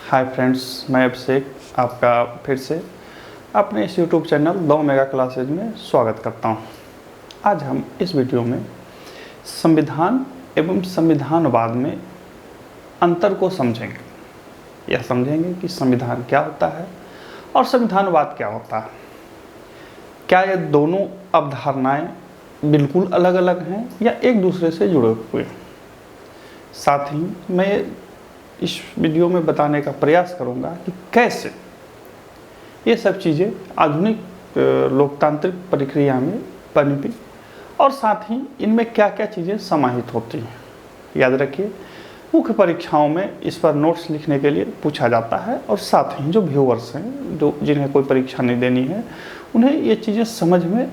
Hi friends, मैं अभिषेक आपका फिर से अपने इस यूट्यूब चैनल 2 मेगा क्लासेज में स्वागत करता हूं। आज हम इस वीडियो में संविधान एवं संविधानवाद में अंतर को समझेंगे। यह समझेंगे कि संविधान क्या होता है और संविधानवाद क्या होता है। क्या ये दोनों अवधारणाएं बिल्कुल अलग अलग हैं या एक दूसरे से जुड़े हुए हैं। साथ ही मैं इस वीडियो में बताने का प्रयास करूंगा कि कैसे ये सब चीज़ें आधुनिक लोकतांत्रिक प्रक्रिया में पनपी और साथ ही इनमें क्या क्या चीज़ें समाहित होती हैं। याद रखिए, मुख्य परीक्षाओं में इस पर नोट्स लिखने के लिए पूछा जाता है और साथ ही जो व्यूअर्स हैं, जो जिन्हें कोई परीक्षा नहीं देनी है, उन्हें ये चीज़ें समझ में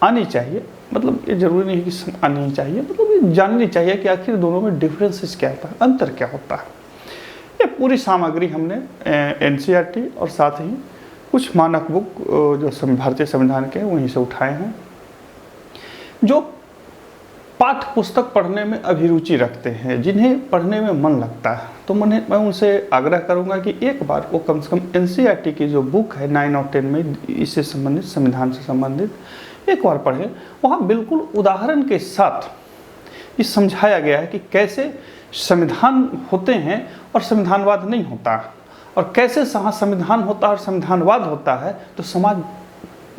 आनी चाहिए। मतलब ये जरूरी नहीं कि आनी चाहिए, मतलब ये जाननी चाहिए कि आखिर दोनों में डिफरेंसेस क्या होता है, अंतर क्या होता है। ये पूरी सामग्री हमने एनसीईआरटी और साथ ही कुछ मानक बुक जो भारतीय संविधान के वहीं से उठाए हैं। जो पाठ्य पुस्तक पढ़ने में अभिरुचि रखते हैं, जिन्हें पढ़ने में मन लगता है, तो मैं उनसे आग्रह करूंगा कि एक बार वो कम से कम एनसीईआरटी की जो बुक है 9 और 10 में इससे संबंधित, संविधान से संबंधित, एक बार पढ़ें। वहाँ बिल्कुल उदाहरण के साथ ये समझाया गया है कि कैसे संविधान होते हैं और संविधानवाद नहीं होता, और कैसे संविधान होता है और संविधानवाद होता है तो समाज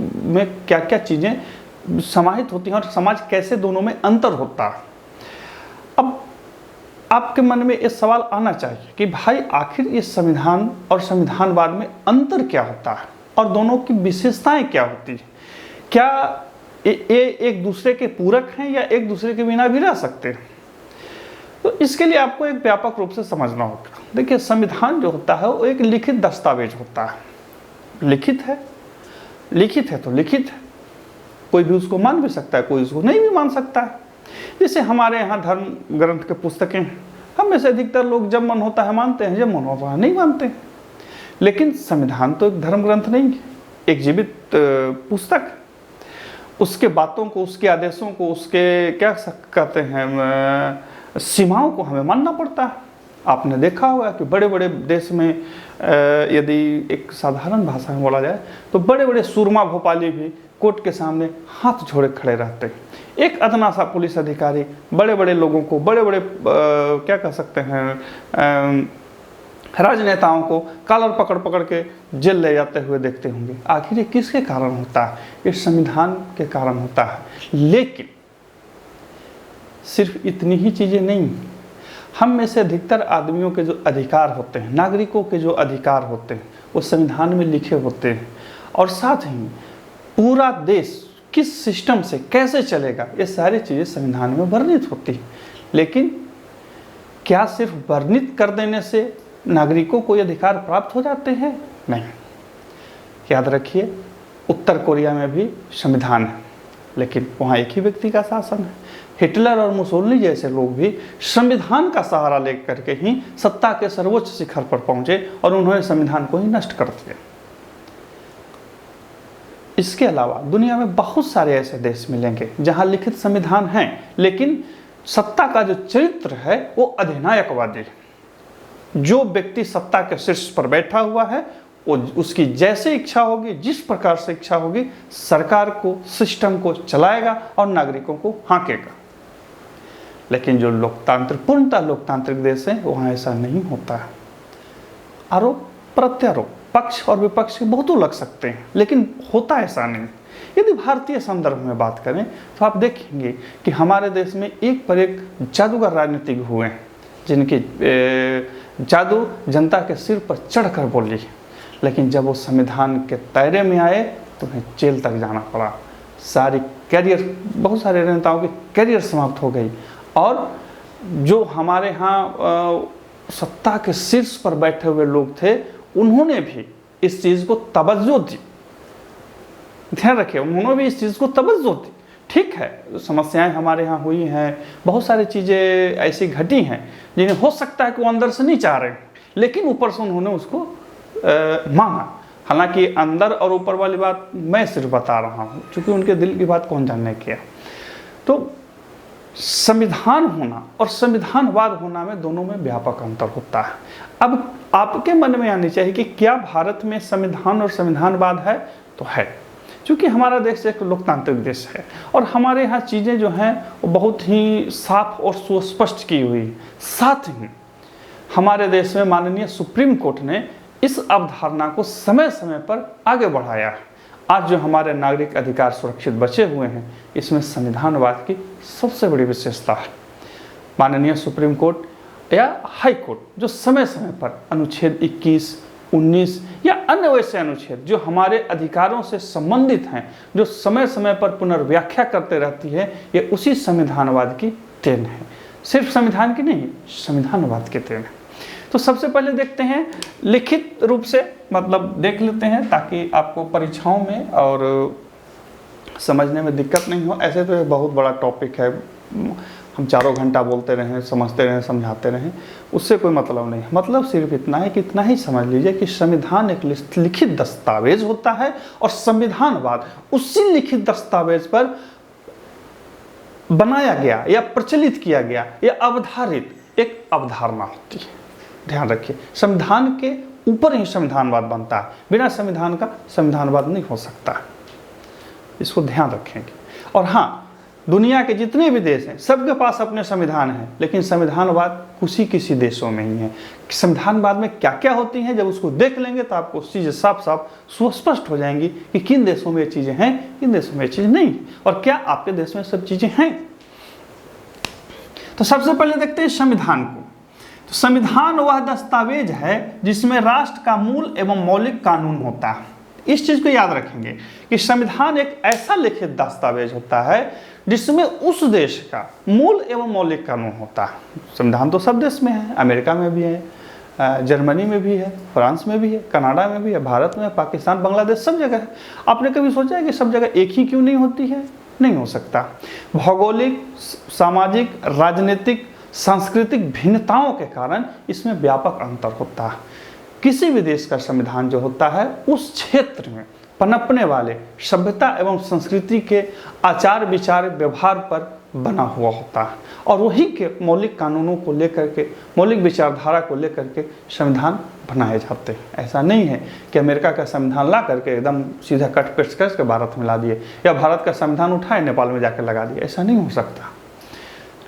में क्या क्या चीज़ें समाहित होती हैं और समाज कैसे दोनों में अंतर होता है। अब आपके मन में ये सवाल आना चाहिए कि भाई आखिर ये संविधान और संविधानवाद में अंतर क्या होता है और दोनों की विशेषताएं क्या होती हैं। क्या ये एक दूसरे के पूरक हैं या एक दूसरे के बिना भी रह सकते हैं। तो इसके लिए आपको एक व्यापक रूप से समझना होगा। देखिए, संविधान जो होता है वो एक लिखित दस्तावेज होता है। लिखित है तो लिखित है, कोई भी उसको मान भी सकता है, कोई उसको नहीं भी मान सकता है। जैसे हमारे यहाँ धर्म ग्रंथ के पुस्तकें हैं, हम में से अधिकतर लोग जब मन होता है मानते हैं, जब मन होता है नहीं मानते हैं। लेकिन संविधान तो एक धर्म ग्रंथ नहीं है, एक जीवित पुस्तक। उसके बातों को, उसके आदेशों को, उसके क्या कहते हैं सीमाओं को हमें मानना पड़ता है। आपने देखा होगा कि बड़े बड़े देश में यदि एक साधारण भाषा में बोला जाए तो बड़े बड़े सूरमा भोपाली भी कोर्ट के सामने हाथ जोड़े खड़े रहते हैं। एक अदना सा पुलिस अधिकारी बड़े बड़े लोगों को, बड़े बड़े क्या कह सकते हैं राजनेताओं को कॉलर पकड़ पकड़ के जेल ले जाते हुए देखते होंगे। आखिर ये किसके कारण होता है? ये संविधान के कारण होता है। लेकिन सिर्फ इतनी ही चीज़ें नहीं, हम में से अधिकतर आदमियों के जो अधिकार होते हैं, नागरिकों के जो अधिकार होते हैं, वो संविधान में लिखे होते हैं। और साथ ही पूरा देश किस सिस्टम से कैसे चलेगा, ये सारी चीज़ें संविधान में वर्णित होती हैं। लेकिन क्या सिर्फ वर्णित कर देने से नागरिकों को ये अधिकार प्राप्त हो जाते हैं? नहीं। याद रखिए, उत्तर कोरिया में भी संविधान है, लेकिन वहाँ एक ही व्यक्ति का शासन है। हिटलर और मुसोलिनी जैसे लोग भी संविधान का सहारा लेकर के ही सत्ता के सर्वोच्च शिखर पर पहुंचे और उन्होंने संविधान को ही नष्ट कर दिया। इसके अलावा दुनिया में बहुत सारे ऐसे देश मिलेंगे जहां लिखित संविधान है, लेकिन सत्ता का जो चरित्र है वो अधिनायकवादी है। जो व्यक्ति सत्ता के शीर्ष पर बैठा हुआ है, वो उसकी जैसे इच्छा होगी, जिस प्रकार से इच्छा होगी, सरकार को, सिस्टम को चलाएगा और नागरिकों को हाँकेगा। लेकिन जो लोकतांत्रिक, पूर्णतः लोकतांत्रिक देश है, वहाँ ऐसा नहीं होता है। आरोप प्रत्यारोप, पक्ष और विपक्ष के बहुतों लग सकते हैं, लेकिन होता ऐसा नहीं। यदि भारतीय संदर्भ में बात करें तो आप देखेंगे कि हमारे देश में एक पर एक जादूगर राजनीतिक हुए हैं, जिनकी जादू जनता के सिर पर चढ़कर बोली, लेकिन जब वो संविधान के दायरे में आए तो उन्हें जेल तक जाना पड़ा। सारी कैरियर, बहुत सारे नेताओं की कैरियर समाप्त हो गई। और जो हमारे यहाँ सत्ता के शीर्ष पर बैठे हुए लोग थे, उन्होंने भी इस चीज़ को तवज्जो दी। ध्यान रखिए, उन्होंने भी इस चीज़ को तवज्जो दी। ठीक है, समस्याएं हमारे यहाँ हुई हैं, बहुत सारी चीज़ें ऐसी घटी हैं जिन्हें हो सकता है कि वो अंदर से नहीं चाह रहे हैं, लेकिन ऊपर से उन्होंने उसको मांगा। हालांकि अंदर और ऊपर वाली बात मैं सिर्फ बता रहा हूँ, क्योंकि उनके दिल की बात कौन जानने की है। तो संविधान होना और संविधानवाद होना में दोनों में व्यापक अंतर होता है। अब आपके मन में आनी चाहिए कि क्या भारत में संविधान और संविधानवाद है? तो है, क्योंकि हमारा देश एक लोकतांत्रिक देश है और हमारे यहाँ चीज़ें जो हैं वो बहुत ही साफ और सुस्पष्ट की हुई। साथ ही हमारे देश में माननीय सुप्रीम कोर्ट ने इस अवधारणा को समय समय पर आगे बढ़ाया है। आज जो हमारे नागरिक अधिकार सुरक्षित बचे हुए हैं, इसमें संविधानवाद की सबसे बड़ी विशेषता है। माननीय सुप्रीम कोर्ट या हाई कोर्ट जो समय समय पर अनुच्छेद 21, 19 या अन्य वैसे अनुच्छेद जो हमारे अधिकारों से संबंधित हैं, जो समय समय पर पुनर्व्याख्या करते रहती है, ये उसी संविधानवाद की देन है। सिर्फ संविधान की नहीं, संविधानवाद की देन है। तो सबसे पहले देखते हैं लिखित रूप से, मतलब देख लेते हैं ताकि आपको परीक्षाओं में और समझने में दिक्कत नहीं हो। ऐसे तो ये बहुत बड़ा टॉपिक है, हम चारों घंटा बोलते रहें, समझते रहें, समझाते रहें, उससे कोई मतलब नहीं है। मतलब सिर्फ इतना है कि इतना ही समझ लीजिए कि संविधान एक लिखित दस्तावेज होता है और संविधानवाद उसी लिखित दस्तावेज पर बनाया गया या प्रचलित किया गया या अवधारित एक अवधारणा होती है। ध्यान रखिए, संविधान के ऊपर ही संविधानवाद बनता है, बिना संविधान का संविधानवाद नहीं हो सकता। इसको ध्यान रखेंगे। और हाँ, दुनिया के जितने भी देश हैं सबके पास अपने संविधान हैं, लेकिन संविधानवाद किसी देशों में ही है। संविधानवाद में क्या क्या होती हैं, जब उसको देख लेंगे तो आपको चीज़ें साफ साफ सुस्पष्ट हो जाएंगी कि किन देशों में ये चीज़ें हैं, किन देशों में ये चीज़ें नहीं, और क्या आपके देश में सब चीज़ें हैं। तो सबसे पहले देखते हैं संविधान को। तो संविधान वह दस्तावेज है जिसमें राष्ट्र का मूल एवं मौलिक कानून होता है। इस चीज को याद रखेंगे कि संविधान एक ऐसा लिखित दस्तावेज होता है जिसमें उस देश का मूल एवं मौलिक कानून होता है। संविधान तो सब देश में है, अमेरिका में भी है, जर्मनी में भी है, फ्रांस में भी है, कनाडा में भी है, भारत में, पाकिस्तान, बांग्लादेश, सब जगह है। आपने कभी सोचा है कि सब जगह एक ही क्यों नहीं होती है? नहीं हो सकता। भौगोलिक, सामाजिक, राजनीतिक, सांस्कृतिक भिन्नताओं के कारण इसमें व्यापक अंतर होता है। किसी भी देश का संविधान जो होता है उस क्षेत्र में पनपने वाले सभ्यता एवं संस्कृति के आचार विचार व्यवहार पर बना हुआ होता है और वही के मौलिक कानूनों को लेकर के, मौलिक विचारधारा को लेकर के संविधान बनाए जाते हैं। ऐसा नहीं है कि अमेरिका का संविधान ला करके एकदम सीधा कट पेस्ट करके भारत में ला दिए या भारत का संविधान उठाए नेपाल में जाकर लगा दिए। ऐसा नहीं हो सकता।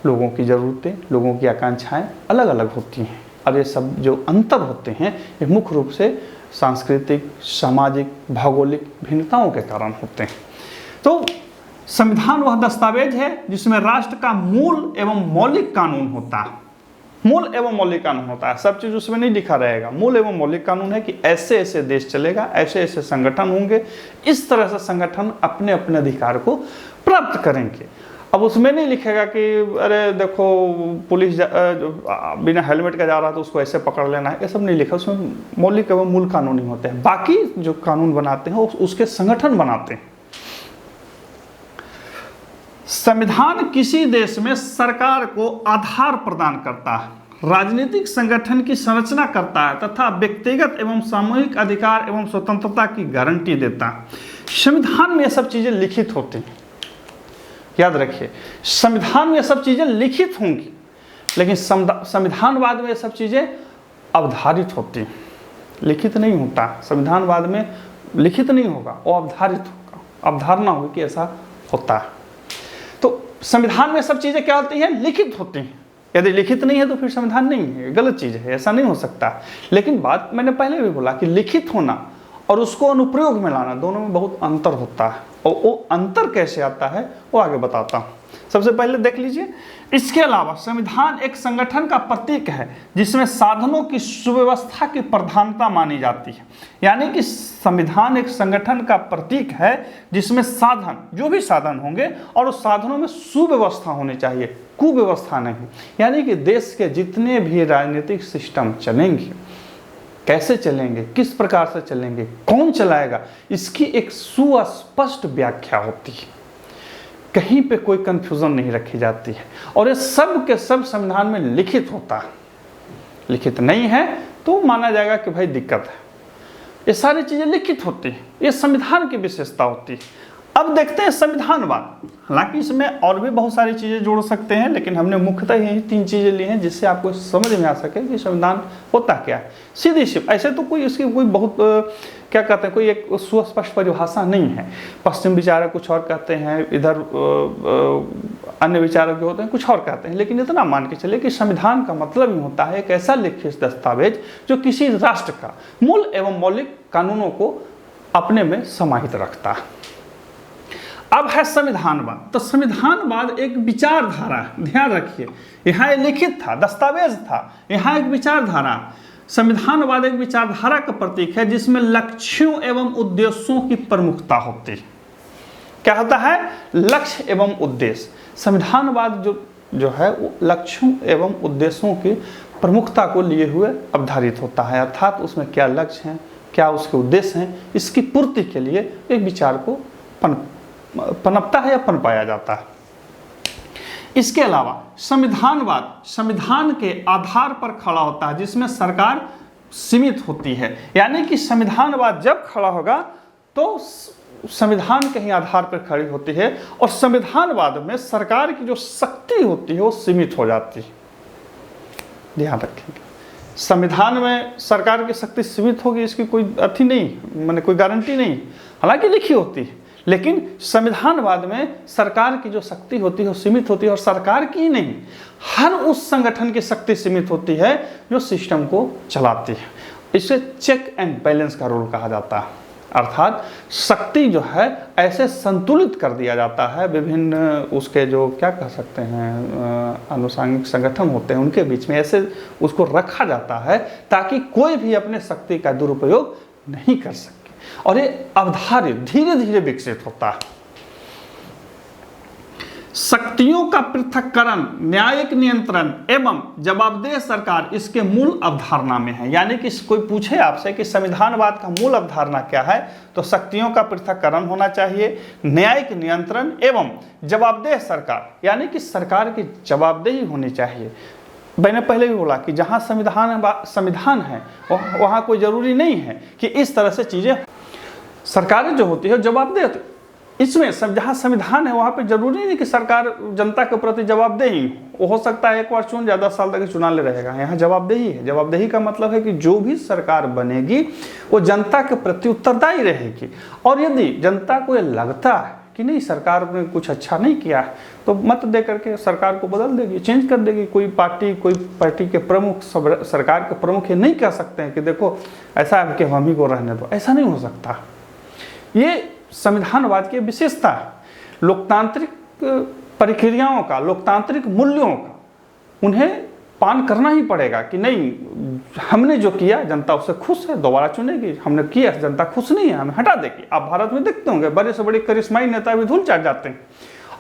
लोगों की ज़रूरतें, लोगों की आकांक्षाएं अलग अलग होती हैं और ये सब जो अंतर होते हैं ये मुख्य रूप से सांस्कृतिक, सामाजिक, भौगोलिक भिन्नताओं के कारण होते हैं। तो संविधान वह दस्तावेज है जिसमें राष्ट्र का मूल एवं मौलिक कानून होता है। मूल एवं मौलिक कानून होता है, सब चीज़ उसमें नहीं लिखा रहेगा। मूल एवं मौलिक कानून है कि ऐसे ऐसे देश चलेगा, ऐसे ऐसे संगठन होंगे, इस तरह से संगठन अपने अपने अधिकार को प्राप्त करेंगे। अब उसमें नहीं लिखेगा कि अरे देखो पुलिस बिना हेलमेट का जा रहा है तो उसको ऐसे पकड़ लेना है, ये सब नहीं लिखा। उसमें मौलिक एवं मूल कानून ही होते हैं। बाकी जो कानून बनाते हैं उसके संगठन बनाते हैं। संविधान किसी देश में सरकार को आधार प्रदान करता है, राजनीतिक संगठन की संरचना करता है तथा व्यक्तिगत एवं सामूहिक अधिकार एवं स्वतंत्रता की गारंटी देता है। संविधान में ये सब चीजें लिखित होती हैं। याद रखिए, संविधान में ये सब चीजें लिखित होंगी, लेकिन संविधानवाद में ये सब चीजें अवधारित होती हैं। लिखित नहीं होता। संविधानवाद में लिखित नहीं होगा, वो अवधारित होगा, अवधारणा होगी कि ऐसा होता है। तो संविधान में सब चीजें क्या होती हैं? लिखित होती हैं। यदि लिखित नहीं है तो फिर संविधान नहीं है, गलत चीज है, ऐसा नहीं हो सकता। लेकिन बात मैंने पहले भी बोला कि लिखित होना और उसको अनुप्रयोग में लाना, दोनों में बहुत अंतर होता है। और वो अंतर कैसे आता है वो आगे बताता हूँ। सबसे पहले देख लीजिए, इसके अलावा संविधान एक संगठन का प्रतीक है जिसमें साधनों की सुव्यवस्था की प्रधानता मानी जाती है। यानी कि संविधान एक संगठन का प्रतीक है जिसमें साधन, जो भी साधन होंगे, और उस साधनों में सुव्यवस्था होनी चाहिए, कुव्यवस्था नहीं। यानी कि देश के जितने भी राजनीतिक सिस्टम चलेंगे, कैसे चलेंगे, किस प्रकार से चलेंगे, कौन चलाएगा, इसकी एक सुस्पष्ट व्याख्या होती है। कहीं पे कोई कंफ्यूजन नहीं रखी जाती है और ये सब के सब संविधान में लिखित होता है। लिखित नहीं है तो माना जाएगा कि भाई दिक्कत है। ये सारी चीजें लिखित होती है, ये संविधान की विशेषता होती है। अब देखते हैं संविधानवाद। हालांकि इसमें और भी बहुत सारी चीज़ें जोड़ सकते हैं, लेकिन हमने मुख्यतः यही 3 चीज़ें ली हैं जिससे आपको समझ में आ सके कि संविधान होता क्या है। सीधी सी ऐसे तो कोई इसकी कोई बहुत क्या कहते हैं, कोई एक सुस्पष्ट परिभाषा नहीं है। पश्चिम विचारक कुछ और कहते हैं, इधर अन्य विचारक जो होते हैं कुछ और कहते हैं, लेकिन इतना मान के चले कि संविधान का मतलब ही होता है एक ऐसा लिखित दस्तावेज जो किसी राष्ट्र का मूल एवं मौलिक कानूनों को अपने में समाहित रखता है। अब है संविधानवाद। तो संविधानवाद एक विचारधारा, ध्यान रखिए, यहाँ लिखित था, दस्तावेज था, यहाँ एक विचारधारा। संविधानवाद एक विचारधारा का प्रतीक है जिसमें लक्ष्यों एवं उद्देश्यों की प्रमुखता होती है। क्या होता है? लक्ष्य एवं उद्देश्य। संविधानवाद जो है वो लक्ष्यों एवं उद्देश्यों की प्रमुखता को लिए हुए अवधारित होता है, अर्थात उसमें क्या लक्ष्य हैं, क्या उसके उद्देश्य हैं, इसकी पूर्ति के लिए एक विचार को पनपता है या पनपाया जाता है। इसके अलावा संविधानवाद संविधान के आधार पर खड़ा होता है जिसमें सरकार सीमित होती है। यानी कि संविधानवाद जब खड़ा होगा तो संविधान के ही आधार पर खड़ी होती है और संविधानवाद में सरकार की जो शक्ति होती है वो सीमित हो जाती है। ध्यान रखेंगे, संविधान में सरकार की शक्ति सीमित होगी इसकी कोई अर्थी नहीं, माने कोई गारंटी नहीं, हालांकि लिखी होती है, लेकिन संविधानवाद में सरकार की जो शक्ति होती है वो सीमित होती है और सरकार की नहीं, हर उस संगठन की शक्ति सीमित होती है जो सिस्टम को चलाती है। इसे चेक एंड बैलेंस का रोल कहा जाता है, अर्थात शक्ति जो है ऐसे संतुलित कर दिया जाता है विभिन्न उसके जो क्या कह सकते हैं आनुषंगिक संगठन होते हैं उनके बीच में, ऐसे उसको रखा जाता है ताकि कोई भी अपने शक्ति का दुरुपयोग नहीं कर सके। और ये अवधारित धीरे धीरे विकसित होता है। शक्तियों का पृथक्करण, न्यायिक नियंत्रण एवं जवाबदेह सरकार इसके मूल अवधारणा में है। यानी कि कोई पूछे आपसे कि संविधानवाद का मूल अवधारणा क्या है, तो शक्तियों का पृथक्करण होना चाहिए, न्यायिक नियंत्रण एवं जवाबदेह सरकार, यानी कि सरकार की जवाबदेही होनी चाहिए। मैंने पहले भी बोला कि जहाँ संविधान है वहाँ कोई ज़रूरी नहीं है कि इस तरह से चीज़ें सरकारें जो होती है जवाबदेह होती है। इसमें जहाँ संविधान है वहाँ पे जरूरी नहीं कि सरकार जनता के प्रति जवाबदेही हो सकता है एक बार चुन ज़्यादा साल तक चुना ले रहेगा। यहाँ जवाबदेही है। जवाबदेही का मतलब है कि जो भी सरकार बनेगी वो जनता के प्रति उत्तरदायी रहेगी, और यदि जनता को ये लगता है कि नहीं सरकार ने कुछ अच्छा नहीं किया है तो मत दे करके सरकार को बदल देगी, चेंज कर देगी। कोई पार्टी के प्रमुख सरकार के प्रमुख ये नहीं कह सकते हैं कि देखो ऐसा है कि हम ही को रहने दो, ऐसा नहीं हो सकता। ये संविधानवाद की विशेषता है। लोकतांत्रिक प्रक्रियाओं का, लोकतांत्रिक मूल्यों का उन्हें पान करना ही पड़ेगा कि नहीं हमने जो किया जनता उससे खुश है, दोबारा चुनेगी, हमने किया जनता खुश नहीं है, हमें हटा देगी। आप भारत में देखते होंगे बड़े से बड़े करिश्माई नेता भी धूल चाट जाते हैं,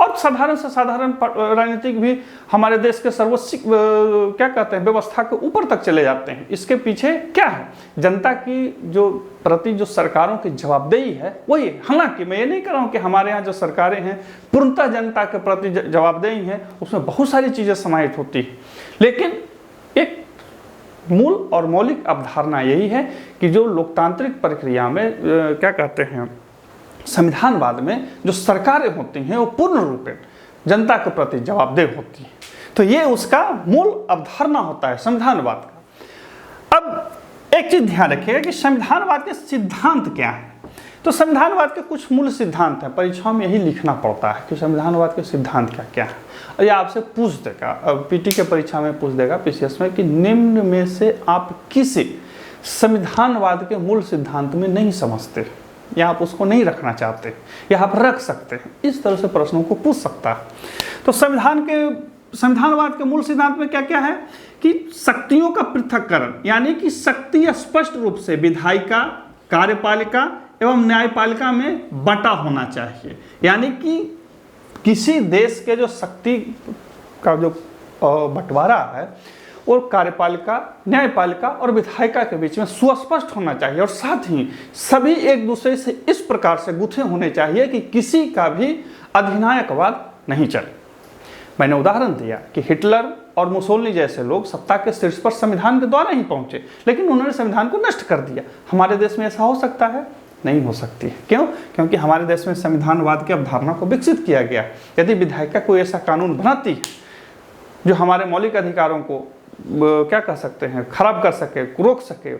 और साधारण से साधारण राजनीतिक भी हमारे देश के सर्वोच्च क्या कहते हैं व्यवस्था के ऊपर तक चले जाते हैं। इसके पीछे क्या है? जनता की जो प्रति जो सरकारों की जवाबदेही है वही। हालांकि मैं ये नहीं कह रहा हूँ कि हमारे यहाँ जो सरकारें हैं पूर्णतः जनता के प्रति जवाबदेही हैं, उसमें बहुत सारी चीज़ें समाहित होती हैं, लेकिन एक मूल और मौलिक अवधारणा यही है कि जो लोकतांत्रिक प्रक्रिया में क्या कहते हैं संविधानवाद में जो सरकारें होती हैं वो पूर्ण रूप में जनता के प्रति जवाबदेह होती हैं। तो ये उसका मूल अवधारणा होता है संविधानवाद का। अब एक चीज ध्यान रखिएगा कि संविधानवाद के सिद्धांत क्या हैं। तो संविधानवाद के कुछ मूल सिद्धांत हैं, परीक्षाओं में यही लिखना पड़ता है कि संविधानवाद के सिद्धांत क्या क्या है, और ये आपसे पूछ देगा, पीटी के परीक्षा में पूछ देगा पीसीएस में कि निम्न में से आप किसी संविधानवाद के मूल सिद्धांत में नहीं समझते या आप उसको नहीं रखना चाहते या आप रख सकते हैं, इस तरह से प्रश्नों को पूछ सकता है। तो संविधानवाद के मूल सिद्धांत में क्या क्या है कि शक्तियों का पृथक्करण, यानी कि शक्ति स्पष्ट रूप से विधायिका, कार्यपालिका एवं न्यायपालिका में बंटा होना चाहिए। यानी कि किसी देश के जो शक्ति का जो बंटवारा है और कार्यपालिका, न्यायपालिका और विधायिका के बीच में सुस्पष्ट होना चाहिए, और साथ ही सभी एक दूसरे से इस प्रकार से गुथे होने चाहिए कि किसी का भी अधिनायकवाद नहीं चले। मैंने उदाहरण दिया कि हिटलर और मुसोलिनी जैसे लोग सत्ता के शीर्ष पर संविधान के द्वारा ही पहुंचे, लेकिन उन्होंने संविधान को नष्ट कर दिया। हमारे देश में ऐसा हो सकता है? नहीं हो सकती है। क्यों? क्योंकि हमारे देश में संविधानवाद की अवधारणा को विकसित किया गया। यदि विधायिका कोई ऐसा कानून बनाती है जो हमारे मौलिक अधिकारों को क्या कह सकते हैं, खराब कर सके, रोक सके,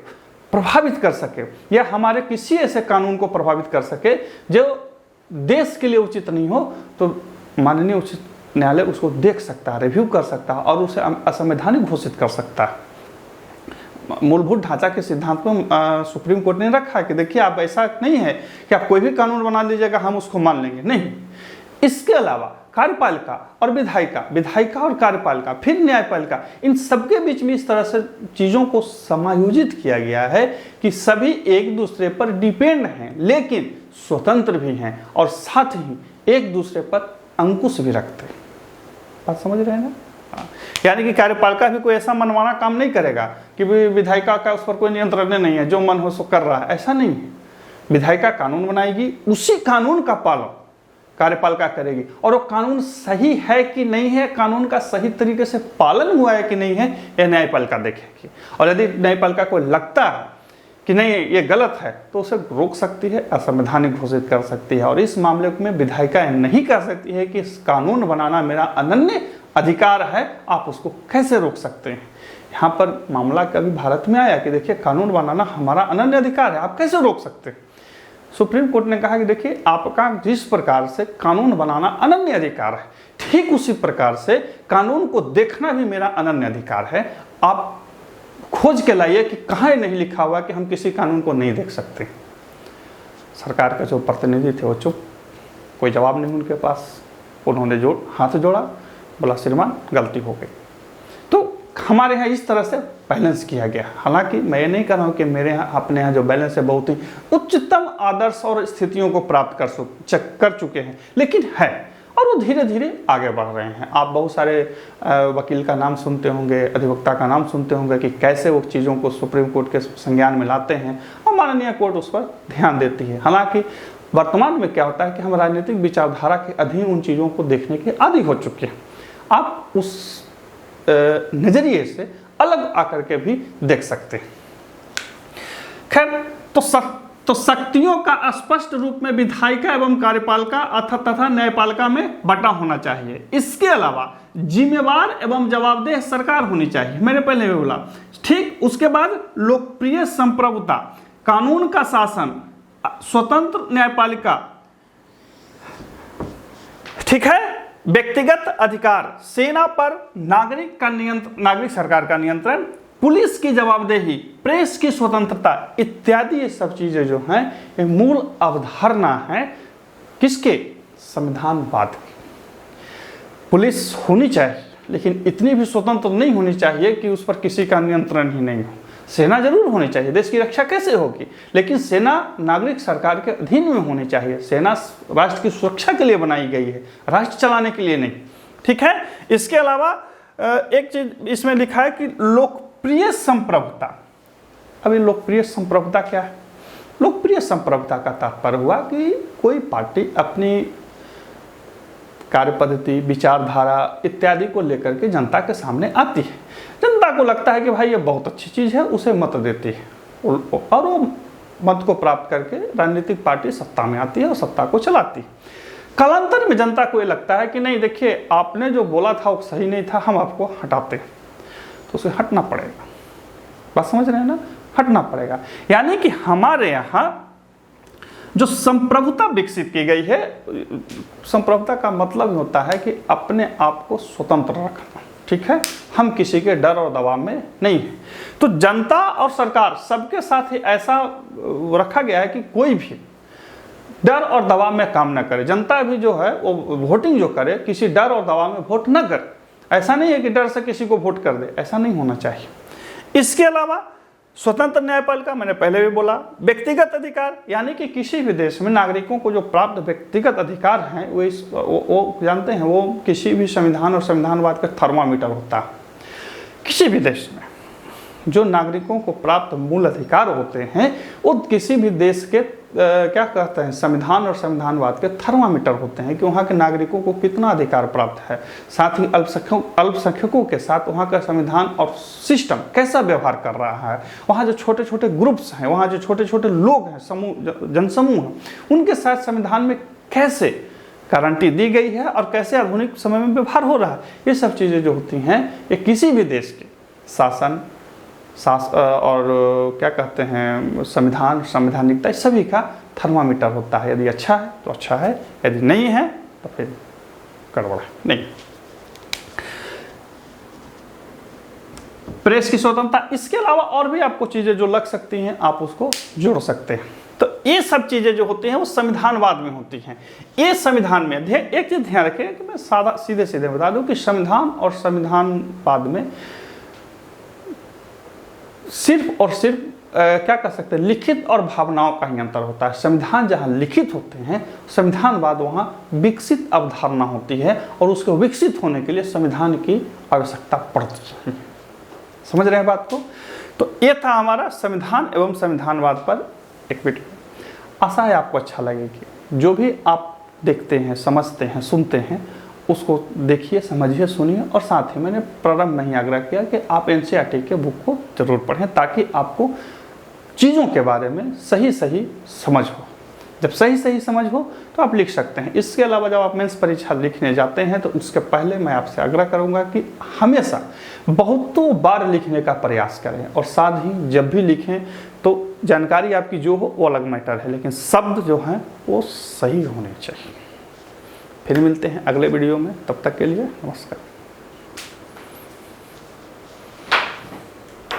प्रभावित कर सके, या हमारे किसी ऐसे कानून को प्रभावित कर सके जो देश के लिए उचित नहीं हो, तो माननीय उच्च न्यायालय उसको देख सकता है, रिव्यू कर सकता है और उसे असंवैधानिक घोषित कर सकता है। मूलभूत ढांचा के सिद्धांत में सुप्रीम कोर्ट ने रखा है कि देखिए, आप ऐसा नहीं है कि आप कोई भी कानून बना लीजिएगा हम उसको मान लेंगे, नहीं। इसके अलावा कार्यपालिका और विधायिका और कार्यपालिका, फिर न्यायपालिका, इन सबके बीच में इस तरह से चीज़ों को समायोजित किया गया है कि सभी एक दूसरे पर डिपेंड हैं, लेकिन स्वतंत्र भी हैं और साथ ही एक दूसरे पर अंकुश भी रखते हैं। बात समझ रहे हैं ना? यानी कि कार्यपालिका भी कोई ऐसा मनमाना काम नहीं करेगा कि विधायिका का उस पर कोई नियंत्रण नहीं है, जो मन हो सो कर रहा है, ऐसा नहीं है। विधायिका कानून बनाएगी, उसी कानून का पालन कार्यपालिका करेगी, और वो कानून सही है कि नहीं है, कानून का सही तरीके से पालन हुआ है कि नहीं है, यह न्यायपालिका देखेगी। और यदि न्यायपालिका को लगता है कि नहीं ये गलत है, तो उसे रोक सकती है, असंवैधानिक घोषित कर सकती है। और इस मामले में विधायिका नहीं कह सकती है कि इस कानून बनाना मेरा अनन्य अधिकार है, आप उसको कैसे रोक सकते हैं। यहाँ पर मामला कभी भारत में आया कि देखिए कानून बनाना हमारा अनन्य अधिकार है, आप कैसे रोक सकते हैं। सुप्रीम कोर्ट ने कहा कि देखिए, आपका जिस प्रकार से कानून बनाना अनन्य अधिकार है, ठीक उसी प्रकार से कानून को देखना भी मेरा अनन्य अधिकार है। आप खोज के लाइए कि कहाँ नहीं लिखा हुआ कि हम किसी कानून को नहीं देख सकते। सरकार का जो प्रतिनिधि थे वो चुप, कोई जवाब नहीं उनके पास। उन्होंने हाथ जोड़ा, बोला श्रीमान गलती हो गई। तो हमारे यहाँ इस तरह से बैलेंस किया गया। हालांकि मैं ये नहीं कह रहा हूँ कि मेरे यहाँ अपने यहाँ जो बैलेंस है बहुत ही उच्चतम आदर्श और स्थितियों को प्राप्त कर चुके हैं, लेकिन है, और वो धीरे धीरे आगे बढ़ रहे हैं। आप बहुत सारे वकील का नाम सुनते होंगे, अधिवक्ता का नाम सुनते होंगे कि कैसे वो चीज़ों को सुप्रीम कोर्ट के संज्ञान में लाते हैं और माननीय कोर्ट उस पर ध्यान देती है। हालांकि वर्तमान में क्या होता है कि हम राजनीतिक विचारधारा के अधीन उन चीज़ों को देखने के आदी हो चुके हैं। आप उस नज़रिए से अलग आकर के भी देख सकते हैं। खैर, तो शक्तियों का स्पष्ट रूप में विधायिका एवं कार्यपालिका तथा न्यायपालिका में बटा होना चाहिए। इसके अलावा जिम्मेवार एवं जवाबदेह सरकार होनी चाहिए, मैंने पहले भी बोला। ठीक, उसके बाद लोकप्रिय संप्रभुता, कानून का शासन, स्वतंत्र न्यायपालिका, ठीक है, व्यक्तिगत अधिकार, सेना पर नागरिक सरकार का नियंत्रण, पुलिस की जवाबदेही, प्रेस की स्वतंत्रता इत्यादि ये सब चीजें जो हैं ये मूल अवधारणा है किसके? संविधानवाद की। पुलिस होनी चाहिए, लेकिन इतनी भी स्वतंत्र नहीं होनी चाहिए कि उस पर किसी का नियंत्रण ही नहीं हो। सेना जरूर होनी चाहिए, देश की रक्षा कैसे होगी, लेकिन सेना नागरिक सरकार के अधीन में होनी चाहिए। सेना राष्ट्र की सुरक्षा के लिए बनाई गई है, राष्ट्र चलाने के लिए नहीं। ठीक है। इसके अलावा एक चीज इसमें लिखा है कि लोकप्रिय संप्रभुता। अभी लोकप्रिय संप्रभुता क्या है? लोकप्रिय संप्रभुता का तात्पर्य हुआ कि कोई पार्टी अपनी कार्य पद्धति, विचारधारा इत्यादि को लेकर के जनता के सामने आती है। जनता को लगता है कि भाई ये बहुत अच्छी चीज़ है, उसे मत देती है और वो मत को प्राप्त करके राजनीतिक पार्टी सत्ता में आती है और सत्ता को चलाती है। कालांतर में जनता को ये लगता है कि नहीं देखिए, आपने जो बोला था वो सही नहीं था, हम आपको हटाते हैं, तो उसे हटना पड़ेगा। बात समझ रहे हैं ना? हटना पड़ेगा। यानी कि हमारे यहाँ जो संप्रभुता विकसित की गई है, संप्रभुता का मतलब होता है कि अपने आप को स्वतंत्र रखना। ठीक है, हम किसी के डर और दबाव में नहीं है। तो जनता और सरकार सबके साथ ही ऐसा रखा गया है कि कोई भी डर और दबाव में काम न करे। जनता भी जो है वो वोटिंग जो करे, किसी डर और दबाव में वोट न करे। ऐसा नहीं है कि डर से किसी को वोट कर दे, ऐसा नहीं होना चाहिए। इसके अलावा स्वतंत्र न्यायपालिका, मैंने पहले भी बोला। व्यक्तिगत अधिकार, यानी कि किसी भी देश में नागरिकों को जो प्राप्त व्यक्तिगत अधिकार हैं वो जानते हैं, वो किसी भी संविधान और संविधानवाद का थर्मामीटर होता है। किसी भी देश में जो नागरिकों को प्राप्त मूल अधिकार होते हैं वो किसी भी देश के क्या कहते हैं, संविधान और संविधानवाद के थर्मामीटर होते हैं कि वहाँ के नागरिकों को कितना अधिकार प्राप्त है, साथ ही अल्पसंख्यकों के साथ वहाँ का संविधान और सिस्टम कैसा व्यवहार कर रहा है, वहाँ जो छोटे छोटे ग्रुप्स हैं, वहाँ जो छोटे छोटे लोग हैं, समूह जनसमूह हैं, उनके साथ संविधान में कैसे गारंटी दी गई है और कैसे आधुनिक समय में व्यवहार हो रहा है। ये सब चीज़ें जो होती हैं ये किसी भी देश के शासन और क्या कहते हैं संविधान, संवैधानिकता, इस सभी का थर्मामीटर होता है। यदि अच्छा है तो अच्छा है, यदि नहीं है तो फिर गड़बड़ है। नहीं, प्रेस की स्वतंत्रता, इसके अलावा और भी आपको चीज़ें जो लग सकती हैं आप उसको जोड़ सकते हैं। तो ये सब चीज़ें जो होती हैं वो संविधानवाद में होती हैं। ये संविधान में एक चीज़ ध्यान रखें कि मैं सीधे सीधे बता दूं कि संविधान और संविधानवाद में सिर्फ और सिर्फ क्या कह सकते हैं, लिखित और भावनाओं का ही अंतर होता है। संविधान जहाँ लिखित होते हैं, संविधानवाद वहाँ विकसित अवधारणा होती है और उसको विकसित होने के लिए संविधान की आवश्यकता पड़ती है। समझ रहे हैं बात को? तो ये था हमारा संविधान एवं संविधानवाद पर एक वीडियो। आशा है आपको अच्छा लगेगी। जो भी आप देखते हैं, समझते हैं, सुनते हैं, उसको देखिए, समझिए, सुनिए और साथ ही मैंने प्रारंभ में ही आग्रह किया कि आप एनसीईआरटी के बुक को जरूर पढ़ें ताकि आपको चीज़ों के बारे में सही समझ हो। जब सही समझ हो तो आप लिख सकते हैं। इसके अलावा जब आप मेंस परीक्षा लिखने जाते हैं तो उसके पहले मैं आपसे आग्रह करूंगा कि हमेशा बहुतों बार लिखने का प्रयास करें और साथ ही जब भी लिखें तो जानकारी आपकी जो हो वो अलग मैटर है, लेकिन शब्द जो हैं वो सही होने चाहिए। फिर मिलते हैं अगले वीडियो में, तब तक के लिए नमस्कार।